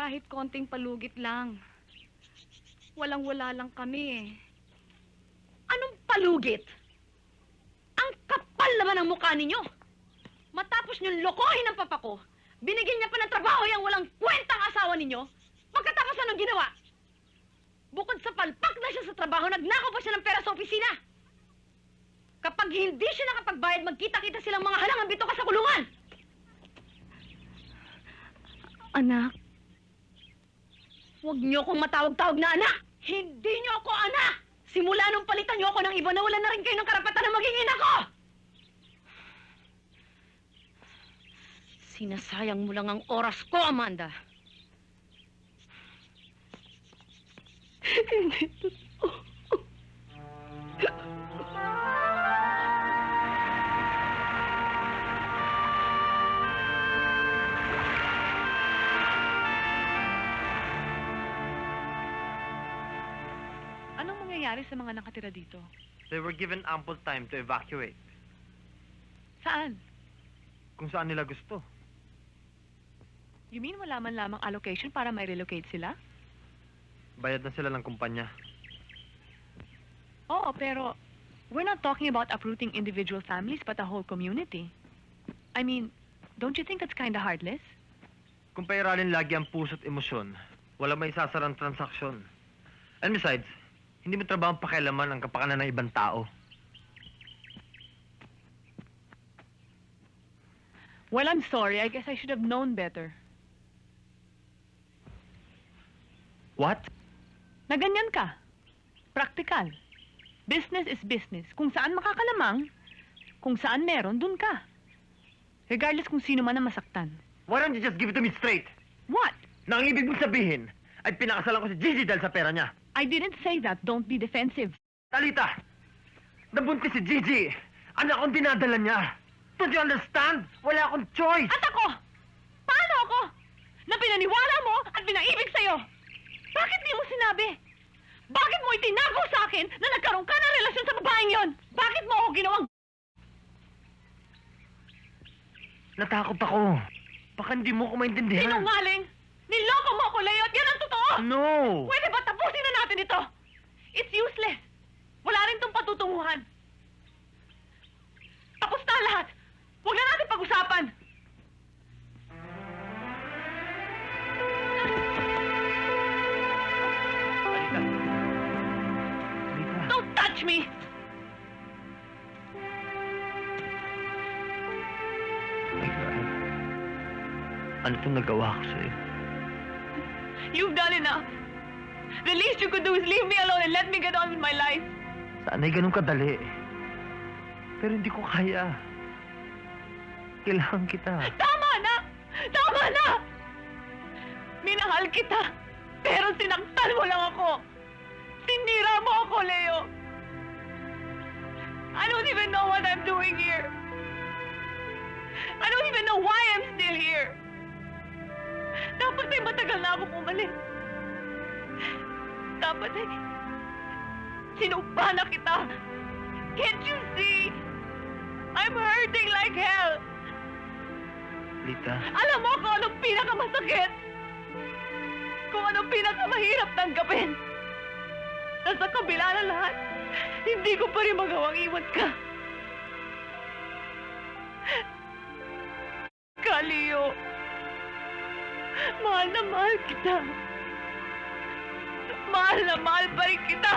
Kahit konting palugit lang. Walang-wala lang kami eh. Anong palugit? Ang kapal naman ng mukha ninyo! Matapos niyong lokohin ang papa ko, binigyan niya pa ng trabaho yung walang kwentang asawa ninyo, pagkatapos anong ginawa? Bukod sa palpak na siya sa trabaho, nagnakaw pa siya ng pera sa opisina! Kapag hindi siya nakapagbayad, magkita-kita silang mga halangang bito ka sa kulungan! Anak, Huwag niyo akong matawag-tawag na anak! Hindi niyo ako anak! Simula nung palitan niyo ako ng iba, nawala na rin kayo ng karapatan na maging ina ko! Sinasayang mo lang ang oras ko, Amanda. hindi totoo. Anong mangyayari sa mga nakatira dito? They were given ample time to evacuate. Saan? Kung saan nila gusto. You mean wala man lamang allocation para ma-relocate sila? Bayad na sila ng kumpanya. Oo, pero we're not talking about uprooting individual families but a whole community. I mean, don't you think that's kinda heartless? Kung pairalin lagi ang puso't emosyon, wala may sasarang transaksyon. And besides, hindi mo trabaho pakialaman ang kapakanan ng ibang tao. Well, I'm sorry. I guess I should have known better. What? Na ganyan ka. Practical. Business is business. Kung saan makakalamang, kung saan meron, dun ka. Regardless kung sino man ang masaktan. Why don't you just give it to me straight? What? Na ang ibig mong sabihin ay pinakasalan ko si Gigi dahil sa pera niya. I didn't say that. Don't be defensive. Talita! Nabuntis si Gigi! Anak akong dinadala niya! Don't you understand? Wala akong choice! At ako? Paano ako? Na pinaniwala mo at pinaibig sa'yo? Bakit di mo sinabi? Bakit mo itinago sa akin na nagkaroon ka ng relasyon sa babaeng yon? Bakit mo ako ginawang... Natakot ako. Baka hindi mo ko maintindihan. Sinungaling! Niloko mo ako, Leo, at yan ang totoo! No! Pwede ba tapusin na natin ito? It's useless. Wala rin tong patutunguhan. Tapos na lahat. Huwag na natin pag-usapan. Talita. Talita. Don't touch me! My God. Ano itong nagawa ko sa'yo? You've done enough. The least you could do is leave me alone and let me get on with my life. Sana'y ganun kadali. Pero hindi ko kaya. Kailangan kita. Tama na! Tama na! Minahal kita, pero sinaktan mo lang ako. Sinira mo ako, Leo. I don't even know what I'm doing here. I don't even know why I'm still here. Dapat ay matagal na akong umalis. Dapat ay sinumpa na kita. Can't you see? I'm hurting like hell. Lita. Alam mo kung anong pinakamasakit? Kung anong pinakamahirap tanggapin? Na sa kabila na lahat, hindi ko pa rin magawang iwan ka. Kalio, mahal na mahal kita. Mahal na mahal pa rin kita.